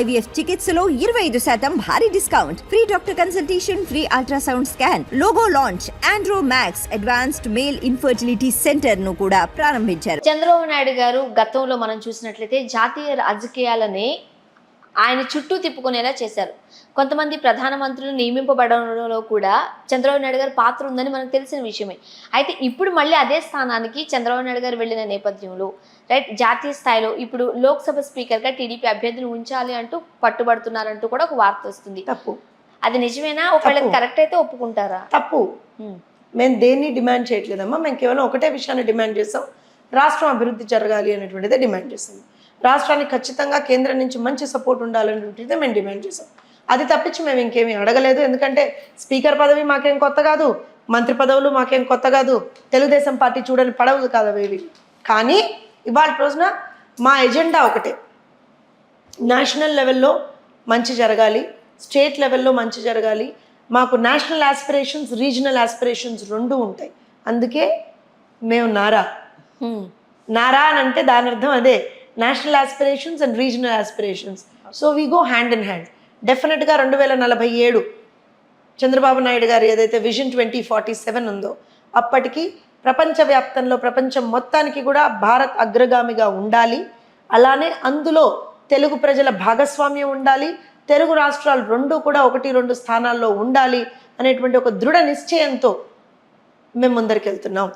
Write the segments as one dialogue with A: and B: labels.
A: IVF చికిత్సలో 25% భారీ discount, free doctor consultation, free ultrasound scan, logo launch, Andro max advanced male infertility centre ను కూడా ప్రారంభించారు.
B: చంద్రబాబు నాయుడు గారు గతంలో మనం చూసినట్లయితే జాతీయ రాజకీయాలని ఆయన చుట్టూ తిప్పుకునేలా చేశారు. కొంతమంది ప్రధానమంత్రులు నియమింపబడంలో కూడా చంద్రబాబు నాయుడు గారి పాత్ర ఉందని మనకు తెలిసిన విషయమే. అయితే ఇప్పుడు మళ్ళీ అదే స్థానానికి చంద్రబాబు నాయుడు గారు వెళ్ళిన నేపథ్యంలో రైట్ జాతీయ స్థాయిలో ఇప్పుడు లోక్సభ స్పీకర్గా టీడీపీ అభ్యర్థిని ఉంచాలి అంటూ పట్టుబడుతున్నారంటూ కూడా ఒక వార్త వస్తుంది.
C: తప్పు.
B: అది నిజమేనా? ఒకవేళ కరెక్ట్ అయితే ఒప్పుకుంటారా?
C: తప్పు. మేము దేన్ని డిమాండ్ చేయట్లేదమ్మా. మేము కేవలం ఒకటే విషయాన్ని డిమాండ్ చేస్తాం, రాష్ట్రం అభివృద్ధి జరగాలి అనేటువంటిదే డిమాండ్ చేస్తాం. రాష్ట్రానికి ఖచ్చితంగా కేంద్రం నుంచి మంచి సపోర్ట్ ఉండాలనేటువంటిదే మేము డిమాండ్ చేస్తాం. అది తప్పించి మేము ఇంకేమీ అడగలేదు. ఎందుకంటే స్పీకర్ పదవి మాకేం కొత్త కాదు, మంత్రి పదవులు మాకేం కొత్త కాదు, తెలుగుదేశం పార్టీ చూడని పడవలు కాదు అవి. కానీ ఇవాళ రోజున మా ఎజెండా ఒకటే, నేషనల్ లెవెల్లో మంచి జరగాలి, స్టేట్ లెవెల్లో మంచి జరగాలి. మాకు నేషనల్ ఆస్పిరేషన్స్, రీజనల్ ఆస్పిరేషన్స్ రెండు ఉంటాయి. అందుకే మేము నారా అని అంటే దాని అర్థం అదే, national aspirations and regional aspirations. So we go hand in hand. డెఫినెట్గా 2047 చంద్రబాబు నాయుడు గారు ఏదైతే విజన్ 2047 ఉందో అప్పటికి ప్రపంచవ్యాప్తంలో ప్రపంచం మొత్తానికి కూడా భారత్ అగ్రగామిగా ఉండాలి. అలానే అందులో తెలుగు ప్రజల భాగస్వామ్యం ఉండాలి, తెలుగు రాష్ట్రాలు రెండు కూడా 1-2 స్థానాల్లో ఉండాలి అనేటువంటి ఒక దృఢ నిశ్చయంతో మేము ముందరికి వెళ్తున్నాం.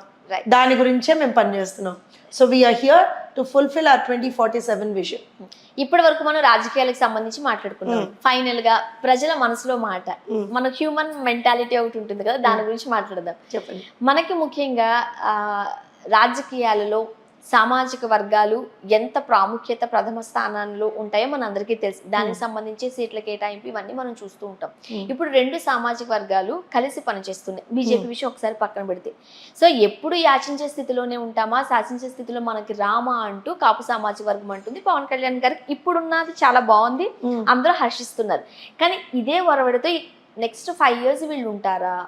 C: దాని గురించే మేము పనిచేస్తున్నాం. So we are here to fulfil our 2047 vision.
B: ఇప్పటి వరకు మనం రాజకీయాలకు సంబంధించి మాట్లాడుకున్నాం. ఫైనల్ గా ప్రజల మనసులో మాట, మన హ్యూమన్ మెంటాలిటీ ఒకటి ఉంటుంది కదా, దాని గురించి మాట్లాడదాం.
C: చెప్పండి.
B: మనకి ముఖ్యంగా రాజకీయాలలో సామాజిక వర్గాలు ఎంత ప్రాముఖ్యత ప్రథమ స్థానాల్లో ఉంటాయో మన అందరికీ తెలుసు. దానికి సంబంధించి సీట్ల కేటాయింపు ఇవన్నీ మనం చూస్తూ ఉంటాం. ఇప్పుడు 2 సామాజిక వర్గాలు కలిసి పనిచేస్తున్నాయి. బీజేపీ విషయం ఒకసారి పక్కన పెడితే, సో ఎప్పుడు యాచించే స్థితిలోనే ఉంటామా, శాసించే స్థితిలో మనకి రామా అంటూ కాపు సామాజిక వర్గం అంటుంది. పవన్ కళ్యాణ్ గారికి ఇప్పుడున్నది చాలా బాగుంది, అందరూ హర్షిస్తున్నారు. కానీ ఇదే ఒరవడితో నెక్స్ట్ 5 years వీళ్ళు ఉంటారా?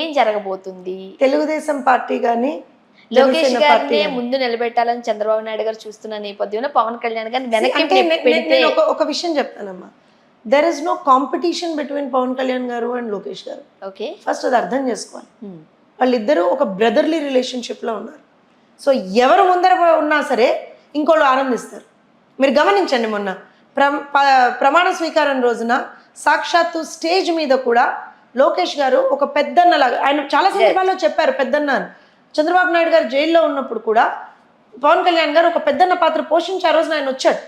B: ఏం జరగబోతుంది?
C: తెలుగుదేశం పార్టీ కానీ
B: లోకేష్ గారిని ముందు నిలబెట్టాలని చంద్రబాబు నాయుడు గారు చూస్తున్న నేపథ్యంలో పవన్ కళ్యాణ్ గారిని వెనక్కి
C: ఒక విషయం చెప్తానమ్మా, there is no competition between Pawan Kalyan garu and Lokesh గారు.
B: ఓకే,
C: ఫస్ట్ అది అర్థం చేసుకోవాలి. వాళ్ళిద్దరూ ఒక బ్రదర్లీ రిలేషన్షిప్ లో ఉన్నారు. సో ఎవరు ముందర ఉన్నా సరే ఇంకోళ్ళు ఆనందిస్తారు. మీరు గమనించండి, మొన్న ప్రమాణ స్వీకారం రోజున సాక్షాత్తు స్టేజ్ మీద కూడా లోకేష్ గారు ఒక పెద్దన్నలాగా, ఆయన చాలా సందర్భాల్లో చెప్పారు పెద్దన్న అని. చంద్రబాబు నాయుడు గారు జైల్లో ఉన్నప్పుడు కూడా పవన్ కళ్యాణ్ గారు ఒక పెద్దన్న పాత్ర పోషించి ఆ రోజున ఆయన వచ్చాడు.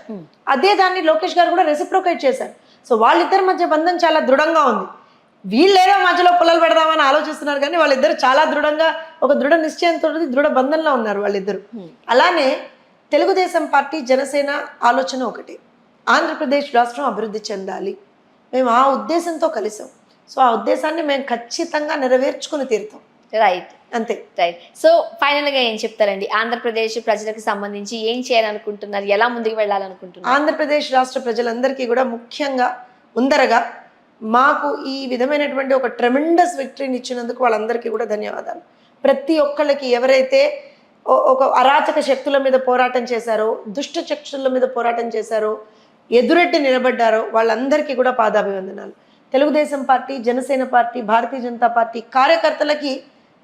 C: అదే దాన్ని లోకేష్ గారు కూడా రెసిప్రోకేట్ చేశారు. సో వాళ్ళిద్దరి మధ్య బంధం చాలా దృఢంగా ఉంది. వీళ్ళేదో మధ్యలో పుల్లలు పెడదామని ఆలోచిస్తున్నారు, కానీ వాళ్ళిద్దరు చాలా దృఢంగా ఒక దృఢ నిశ్చయంతో దృఢ బంధంలో ఉన్నారు వాళ్ళిద్దరు. అలానే తెలుగుదేశం పార్టీ జనసేన ఆలోచన ఒకటి, ఆంధ్రప్రదేశ్ రాష్ట్రం అభివృద్ధి చెందాలి. మేము ఆ ఉద్దేశంతో కలిసాం. సో ఆ ఉద్దేశాన్ని మేము ఖచ్చితంగా నెరవేర్చుకుని తీరుతాం.
B: రైట్,
C: అంతే.
B: రైట్. సో ఫైనల్ గా ఏం చెప్తారండి? ఆంధ్రప్రదేశ్ ప్రజలకు సంబంధించి ఏం చేయాలనుకుంటున్నారు, ఎలా ముందుకు వెళ్ళాలనుకుంటున్నారు?
C: ఆంధ్రప్రదేశ్ రాష్ట్ర ప్రజలందరికీ కూడా ముఖ్యంగా ముందరగా మాకు ఈ విధమైనటువంటి ఒక ట్రెమెండస్ విక్టరీని ఇచ్చినందుకు వాళ్ళందరికీ కూడా ధన్యవాదాలు. ప్రతి ఒక్కళ్ళకి ఎవరైతే ఒక అరాచక శక్తుల మీద పోరాటం చేశారో, దుష్ట శక్తుల మీద పోరాటం చేశారో, ఎదురెట్టి నిలబడ్డారో వాళ్ళందరికీ కూడా పాదాభివందనాలు. Telugu Desam party, Janasena party, Bharatiya Janata party కార్యకర్తలకి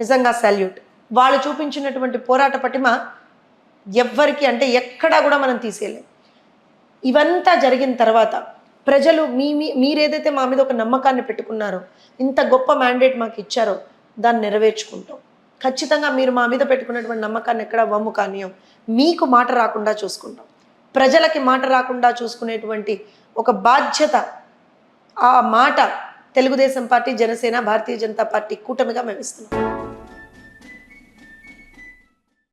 C: నిజంగా సాల్యూట్. వాళ్ళు చూపించినటువంటి పోరాట పటిమ ఎవ్వరికి అంటే ఎక్కడా కూడా మనం తీసేయలేం. ఇవంతా జరిగిన తర్వాత ప్రజలు మీరేదైతే మా మీద ఒక నమ్మకాన్ని పెట్టుకున్నారో, ఇంత గొప్ప మ్యాండేట్ మాకు ఇచ్చారో దాన్ని నెరవేర్చుకుంటాం. ఖచ్చితంగా మీరు మా మీద పెట్టుకున్నటువంటి నమ్మకాన్ని ఎక్కడ వమ్ము కానియం. మీకు మాట రాకుండా చూసుకుంటాం. ప్రజలకి మాట రాకుండా చూసుకునేటువంటి ఒక బాధ్యత, ఆ మాట తెలుగుదేశం పార్టీ, జనసేన, భారతీయ జనతా పార్టీ కూటమిగా మేము ఇస్తున్నాం.